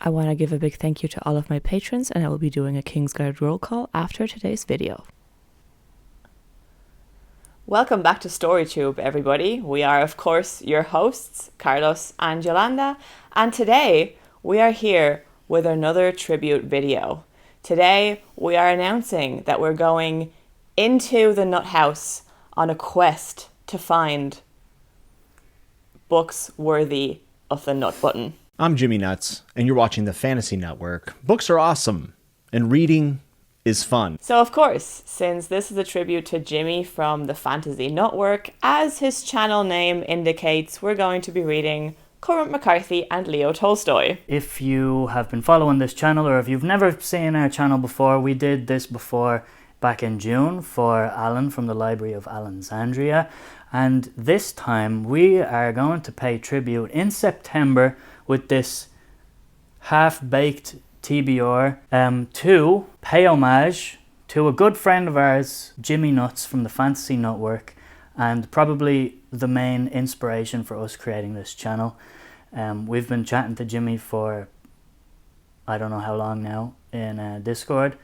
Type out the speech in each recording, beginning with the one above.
I want to give a big thank you to all of my patrons, and I will be doing a Kingsguard roll call after today's video. Welcome back to StoryToob, everybody. We are, of course, your hosts, Carlos and Yolanda, and today we are here with another tribute video. Today we are announcing that we're going into the Nut House on a quest to find books worthy of the Nut button. I'm Jimmy Nuts, and you're watching the Fantasy Nuttwork. Books are awesome, and reading is fun. So of course, since this is a tribute to Jimmy from the Fantasy Nuttwork, as his channel name indicates, we're going to be reading Cormac McCarthy and Leo Tolstoy. If you have been following this channel, or if you've never seen our channel before, we did this before back in June for Alan from the Library of Allenxandria, and this time we are going to pay tribute in September with this half-baked TBR to pay homage to a good friend of ours, Jimmy Nuts from the Fantasy Nuttwork, and probably the main inspiration for us creating this channel. We've been chatting to Jimmy for I don't know how long now in Discord,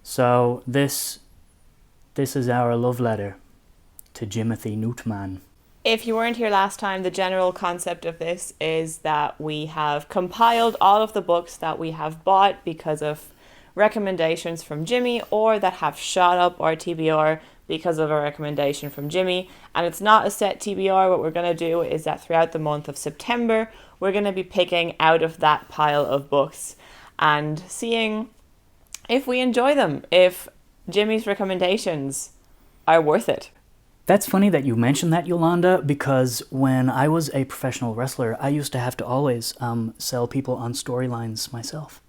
so this is our love letter to Jimothy Newtman. If you weren't here last time, the general concept of this is that we have compiled all of the books that we have bought because of recommendations from Jimmy, or that have shot up our TBR because of a recommendation from Jimmy. And it's not a set TBR. What we're going to do is that throughout the month of September, we're going to be picking out of that pile of books and seeing if we enjoy them, if Jimmy's recommendations are worth it. That's funny that you mentioned that, Yolanda, because when I was a professional wrestler, I used to have to always sell people on storylines myself.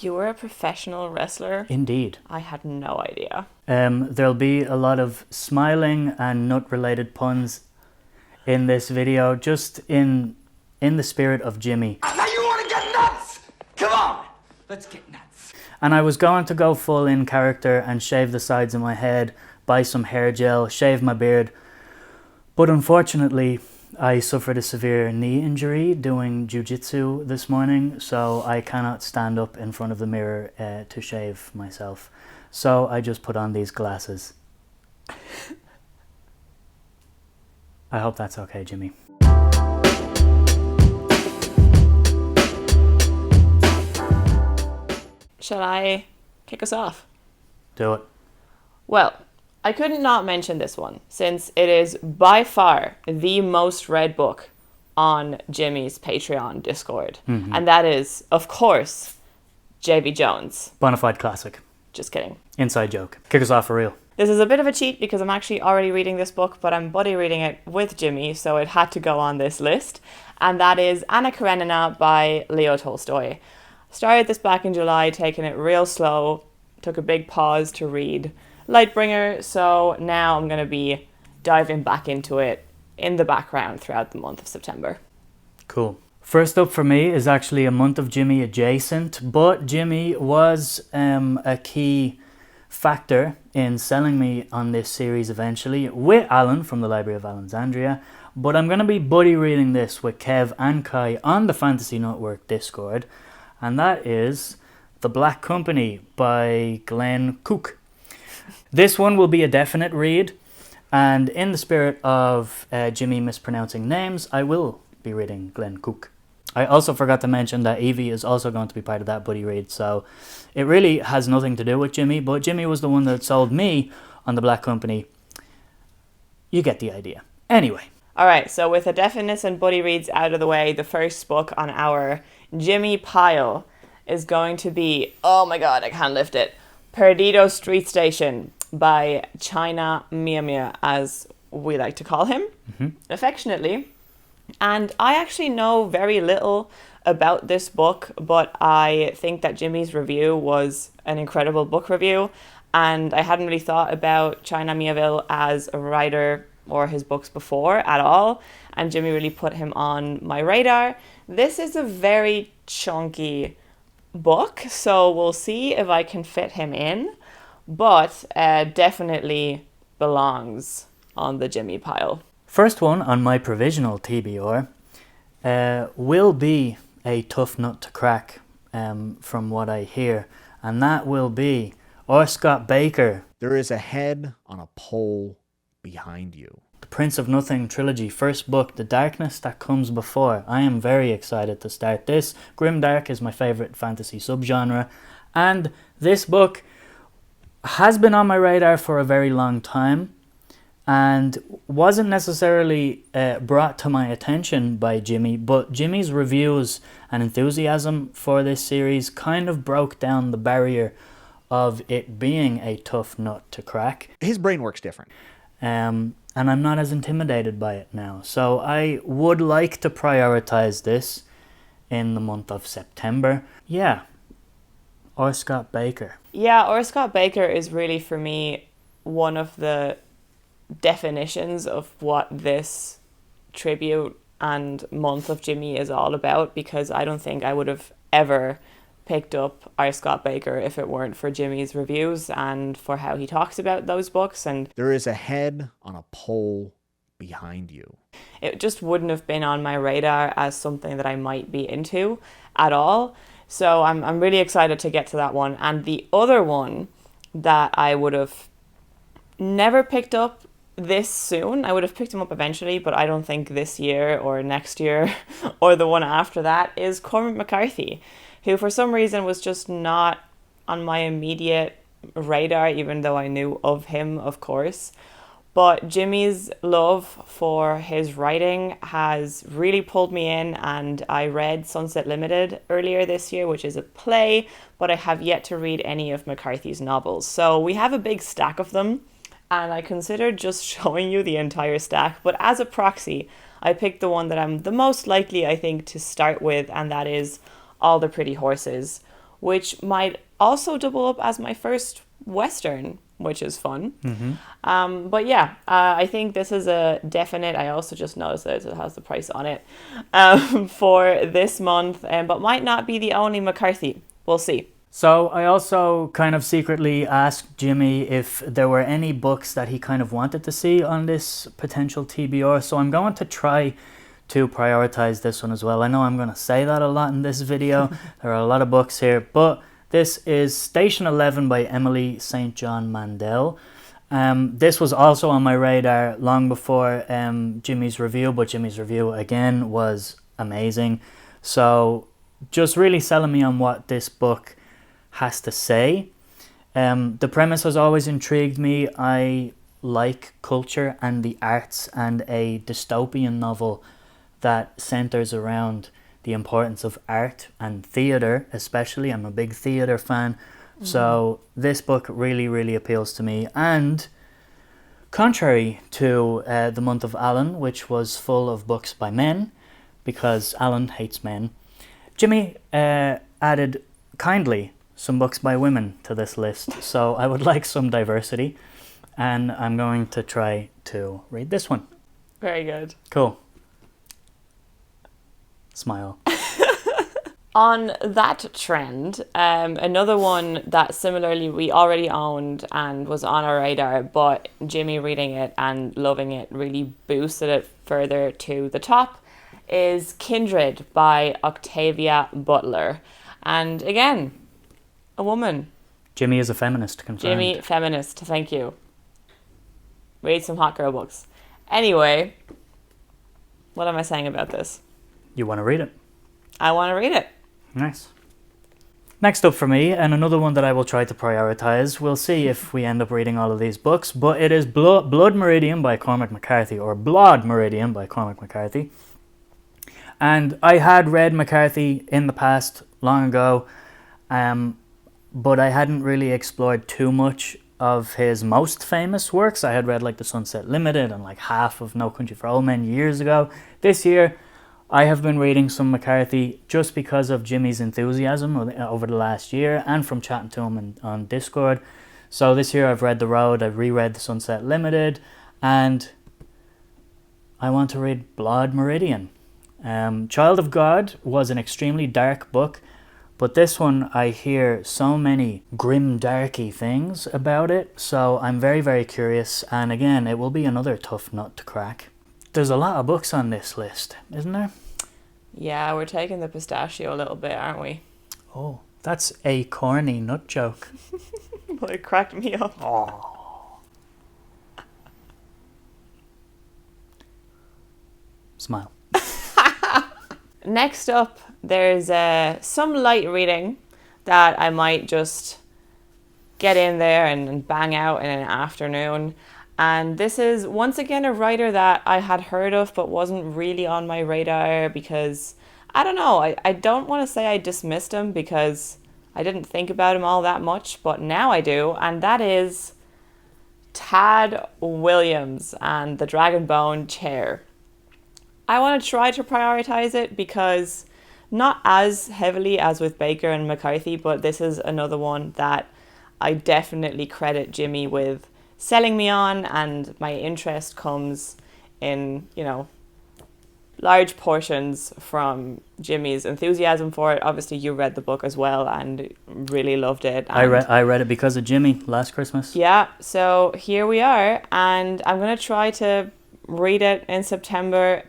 You were a professional wrestler? Indeed. I had no idea. There'll be a lot of smiling and nut-related puns in this video, just in the spirit of Jimmy. Now you want to get nuts? Come on, let's get nuts. And I was going to go full in character and shave the sides of my head, buy some hair gel, shave my beard. But unfortunately, I suffered a severe knee injury doing jiu-jitsu this morning, so I cannot stand up in front of the mirror to shave myself. So I just put on these glasses. I hope that's okay, Jimmy. Shall I kick us off? Do it. Well, I couldn't not mention this one, since it is by far the most read book on Jimmy's Patreon Discord. And that is, of course, J.B. Jones. Bonafide classic. Just kidding. Inside joke. Kick us off for real. This is a bit of a cheat because I'm actually already reading this book, but I'm buddy reading it with Jimmy, so it had to go on this list. And that is Anna Karenina by Leo Tolstoy. Started this back in July, taking it real slow. Took a big pause to read Lightbringer, so now I'm going to be diving back into it in the background throughout the month of September. Cool. First up for me is actually a month of Jimmy adjacent, but Jimmy was a key factor in selling me on this series eventually with Alan from the Library of Allenxandria, but I'm going to be buddy reading this with Kev and Kai on the Fantasy Nuttwork Discord, and that is The Black Company by Glenn Cook. This one will be a definite read, and in the spirit of Jimmy mispronouncing names, I will be reading Glenn Cook. I also forgot to mention that Evie is also going to be part of that buddy read, so it really has nothing to do with Jimmy, but Jimmy was the one that sold me on The Black Company. You get the idea. Anyway. Alright, so with the definiteness and buddy reads out of the way, the first book on our Jimmy pile is going to be, oh my god, I can't lift it, Perdido Street Station by China Mia, as we like to call him, affectionately. And I actually know very little about this book, but I think that Jimmy's review was an incredible book review, and I hadn't really thought about China Miéville as a writer or his books before at all, and Jimmy really put him on my radar. This is a very chunky book, so we'll see if I can fit him in, but definitely belongs on the Jimmy pile. First one on my provisional TBR will be a tough nut to crack, from what I hear, and that will be R. Scott Baker, There is a head on a pole behind you. the Prince of Nothing trilogy, first book, The Darkness That Comes Before. I am very excited to start this. Grimdark is my favourite fantasy subgenre, and this book has been on my radar for a very long time and wasn't necessarily brought to my attention by Jimmy, but Jimmy's reviews and enthusiasm for this series kind of broke down the barrier of it being a tough nut to crack. His brain works different. And I'm not as intimidated by it now. So I would like to prioritize this in the month of September. Yeah. Or Scott Baker. Yeah, or Scott Baker is really, for me, one of the definitions of what this tribute and month of Jimmy is all about, because I don't think I would have ever picked up R. Scott Baker if it weren't for Jimmy's reviews and for how he talks about those books. And There is a head on a pole behind you. it just wouldn't have been on my radar as something that I might be into at all. So I'm really excited to get to that one. And the other one that I would have never picked up this soon, I would have picked him up eventually, but I don't think this year or next year or the one after that, is Cormac McCarthy, who for some reason was just not on my immediate radar, even though I knew of him, of course. But Jimmy's love for his writing has really pulled me in, and I read Sunset Limited earlier this year, which is a play, but I have yet to read any of McCarthy's novels. So we have a big stack of them, and I considered just showing you the entire stack, but as a proxy, I picked the one that I'm the most likely, I think, to start with, and that is All the Pretty Horses, which might also double up as my first Western, which is fun. But yeah, I think this is a definite. I also just noticed that it has the price on it for this month, but might not be the only McCarthy. We'll see. So I also kind of secretly asked Jimmy if there were any books that he kind of wanted to see on this potential TBR. So I'm going to try to prioritize this one as well. I know I'm going to say that a lot in this video. There are a lot of books here, but this is Station 11 by Emily St. John Mandel. This was also on my radar long before Jimmy's review, but Jimmy's review again was amazing. So just really selling me on what this book has to say. The premise has always intrigued me. I like culture and the arts, and a dystopian novel that centers around the importance of art and theatre especially. I'm a big theatre fan. So this book really, really appeals to me. And contrary to the month of Alan, which was full of books by men, because Alan hates men, Jimmy added kindly some books by women to this list. So I would like some diversity, and I'm going to try to read this one. Very good. Cool. Smile. On that trend, another one that similarly we already owned and was on our radar, but Jimmy reading it and loving it really boosted it further to the top, is Kindred by Octavia Butler. And again, a woman. Jimmy is a feminist, confirmed. Jimmy, feminist, thank you. Read some hot girl books. Anyway, what am I saying about this? You want to read it? I want to read it. Nice. Next up for me, and another one that I will try to prioritize. We'll see if we end up reading all of these books, but it is Blood Meridian by Cormac McCarthy, or Blood Meridian by Cormac McCarthy. And I had read McCarthy in the past, long ago, but I hadn't really explored too much of his most famous works. I had read like The Sunset Limited and like half of No Country for Old Men years ago. This year, I have been reading some McCarthy just because of Jimmy's enthusiasm over the last year, and from chatting to him on Discord. So this year I've read The Road, I've reread The Sunset Limited, and I want to read Blood Meridian. Child of God was an extremely dark book, but this one I hear so many grim, darky things about it, so I'm very, very curious, and again, it will be another tough nut to crack. There's a lot of books on this list, isn't there? Yeah, we're taking the pistachio a little bit, aren't we? Oh, that's a corny nut joke. Well, it cracked me up. Smile. Next up, there's some light reading that I might just get in there and bang out in an afternoon. And this is once again a writer that I had heard of but wasn't really on my radar because, I don't know, I don't want to say I dismissed him because I didn't think about him all that much, but now I do. And that is Tad Williams and the Dragonbone Chair. I want to try to prioritize it because not as heavily as with Baker and McCarthy, but this is another one that I definitely credit Jimmy with selling me on, and my interest comes in, you know, large portions from Jimmy's enthusiasm for it. Obviously, you read the book as well and really loved it. I read it because of Jimmy last Christmas. Yeah, so here we are, and I'm going to try to read it in September.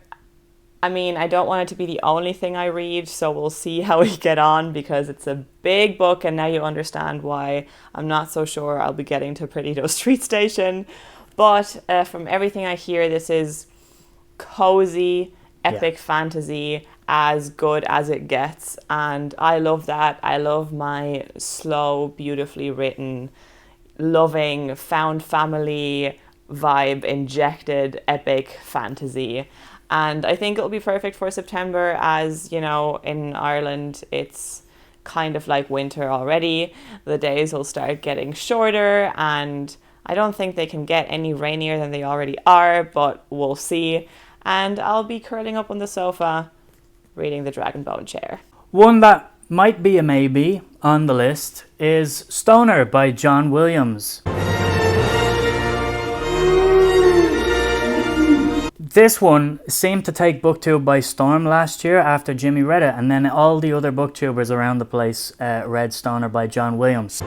I mean, I don't want it to be the only thing I read, so we'll see how we get on because it's a big book, and now you understand why I'm not so sure I'll be getting to Perdido Street Station. But from everything I hear, this is cozy, epic fantasy, as good as it gets, and I love that. I love my slow, beautifully written, loving, found family vibe injected epic fantasy. And I think it'll be perfect for September, as, you know, in Ireland, it's kind of like winter already. The days will start getting shorter, and I don't think they can get any rainier than they already are, but we'll see. And I'll be curling up on the sofa reading The Dragonbone Chair. One that might be a maybe on the list is Stoner by John Williams. This one seemed to take Booktube by storm last year after Jimmy read it, and then all the other Booktubers around the place read Stoner by John Williams.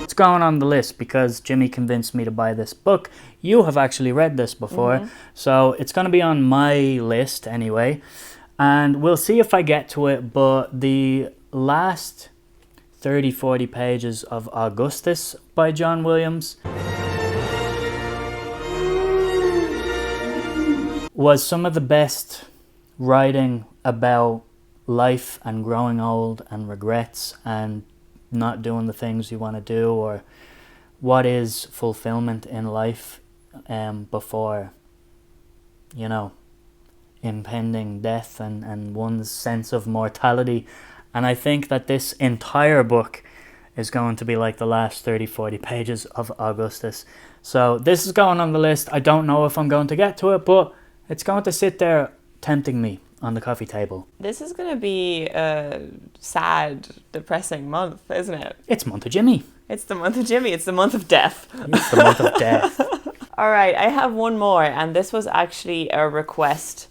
It's going on the list because Jimmy convinced me to buy this book. You have actually read this before, so it's going to be on my list anyway, and we'll see if I get to it, but the last 30-40 pages of Augustus by John Williams was some of the best writing about life and growing old and regrets and not doing the things you want to do, or what is fulfillment in life before, you know, impending death and one's sense of mortality. And I think that this entire book is going to be like the last 30-40 pages of Augustus. So this is going on the list. I don't know if I'm going to get to it, but it's going to sit there tempting me on the coffee table. This is going to be a sad, depressing month, isn't it? It's month of Jimmy. It's the month of Jimmy. It's the month of death. It's the month of death. All right, I have one more, and this was actually a request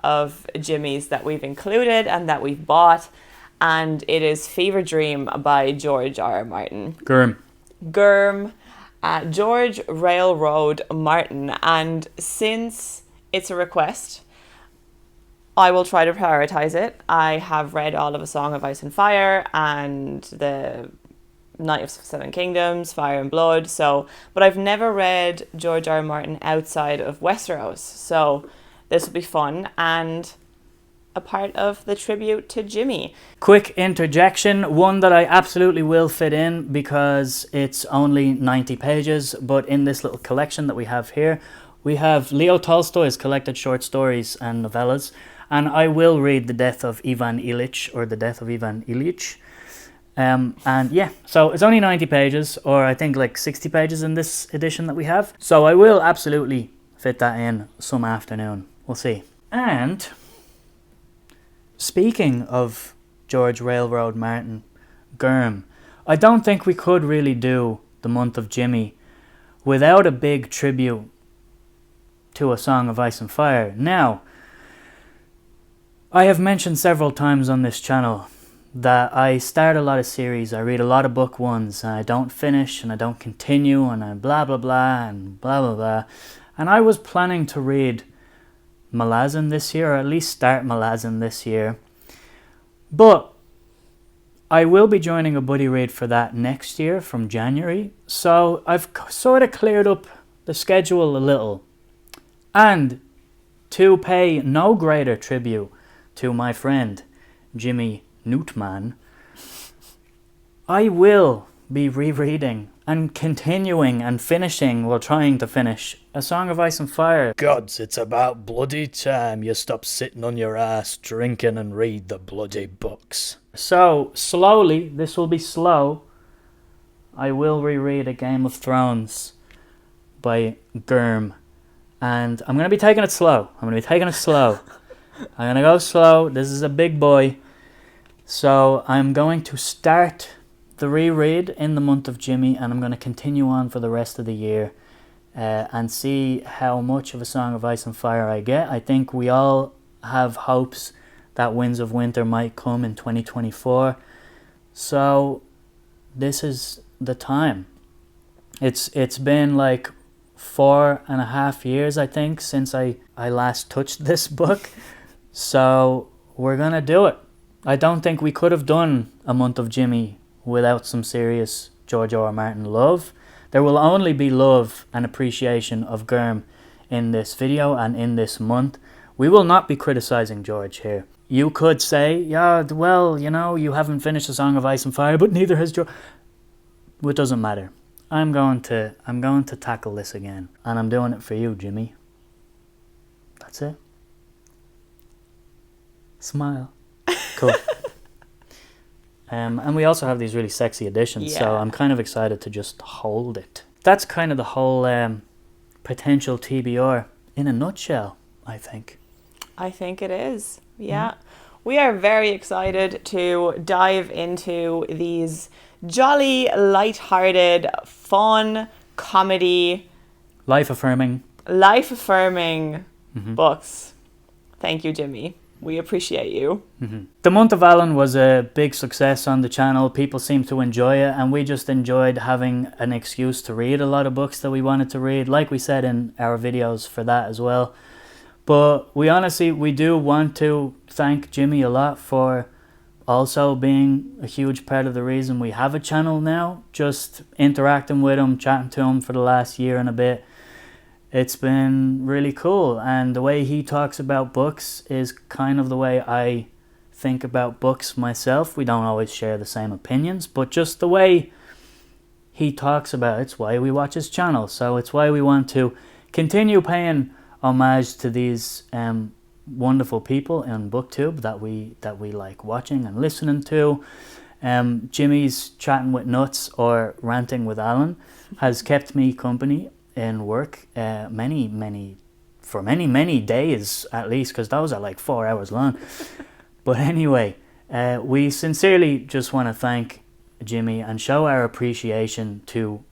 of Jimmy's that we've included and that we've bought, and it is Fever Dream by George R. Martin. Gurm. George Railroad Martin. And since it's a request, I will try to prioritize it. I have read all of A Song of Ice and Fire and the Night of Seven Kingdoms, Fire and Blood, but I've never read George R. R. Martin outside of Westeros, so this will be fun and a part of the tribute to Jimmy. Quick interjection, one that I absolutely will fit in because it's only 90 pages, but in this little collection that we have here, we have Leo Tolstoy's collected short stories and novellas, and I will read The Death of Ivan Ilyich, or The Death of Ivan Ilyich. And yeah, so it's only 90 pages, or I think like 60 pages in this edition that we have. So I will absolutely fit that in some afternoon. We'll see. And speaking of George Railroad Martin, Gurm, I don't think we could really do the month of Jimmy without a big tribute to A Song of Ice and Fire. Now, I have mentioned several times on this channel that I start a lot of series, I read a lot of book ones, and I don't finish, and I don't continue, and I blah blah blah, and blah blah blah. And I was planning to read Malazan this year, or at least start Malazan this year. But I will be joining a buddy read for that next year from January. So I've sort of cleared up the schedule a little. And to pay no greater tribute to my friend Jimmy Newtman, I will be rereading and continuing and finishing, well, trying to finish, A Song of Ice and Fire. Gods, it's about bloody time you stop sitting on your ass, drinking and read the bloody books. So, slowly, this will be slow, I will reread A Game of Thrones by Germ. And I'm going to be taking it slow. I'm going to go slow. This is a big boy. So I'm going to start the reread in the month of Jimmy, and I'm going to continue on for the rest of the year and see how much of A Song of Ice and Fire I get. I think we all have hopes that Winds of Winter might come in 2024. So this is the time. It's been like 4.5 years, I think, since I last touched this book. So we're gonna do it. I don't think we could have done a month of Jimmy without some serious George R. R. Martin love. There will only be love and appreciation of Germ in this video and in this month. We will not be criticizing George here. You could say, yeah, well, you know, you haven't finished A Song of Ice and Fire, but neither has George. It doesn't matter. I'm going to tackle this again, and I'm doing it for you, Jimmy. That's it. Smile. Cool. And we also have these really sexy editions, so I'm kind of excited to just hold it. That's kind of the whole potential TBR in a nutshell, I think. I think it is. Yeah. We are very excited to dive into these jolly, light-hearted, fun, comedy, life-affirming books. Thank you, Jimmy. We appreciate you. The month of Allen was a big success on the channel. People seemed to enjoy it, and we just enjoyed having an excuse to read a lot of books that we wanted to read, like we said in our videos for that as well. But we do want to thank Jimmy a lot for also being a huge part of the reason we have a channel now. Just interacting with him, chatting to him for the last year and a bit. It's been really cool, and the way he talks about books is kind of the way I think about books myself. We don't always share the same opinions, but just the way he talks about it's why we watch his channel. So it's why we want to continue paying homage to these wonderful people in Booktube that we like watching and listening to. Jimmy's Chatting with Nuts or Ranting with Alan has kept me company in work many days at least, because those are like 4 hours long. But anyway, we sincerely just want to thank Jimmy and show our appreciation to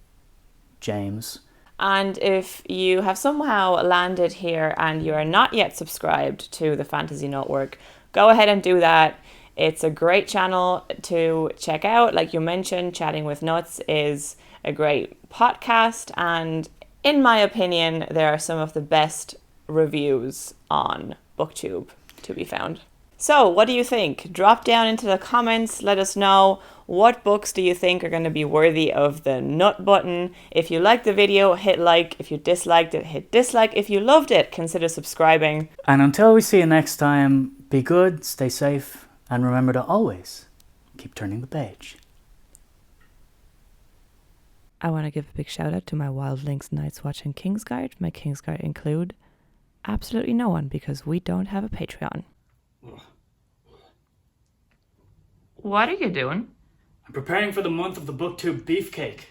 James. And if you have somehow landed here and you are not yet subscribed to the Fantasy Nuttwork, go ahead and do that. It's a great channel to check out. Like you mentioned, Chatting with Nuts is a great podcast, and in my opinion, there are some of the best reviews on Booktube to be found. So, what do you think? Drop down into the comments. Let us know, what books do you think are going to be worthy of the nut button? If you liked the video, hit like. If you disliked it, hit dislike. If you loved it, consider subscribing. And until we see you next time, be good, stay safe, and remember to always keep turning the page. I want to give a big shout out to my Wild Links Nights watching Kingsguard. My Kingsguard include absolutely no one because we don't have a Patreon. What are you doing? I'm preparing for the month of the Booktube beefcake.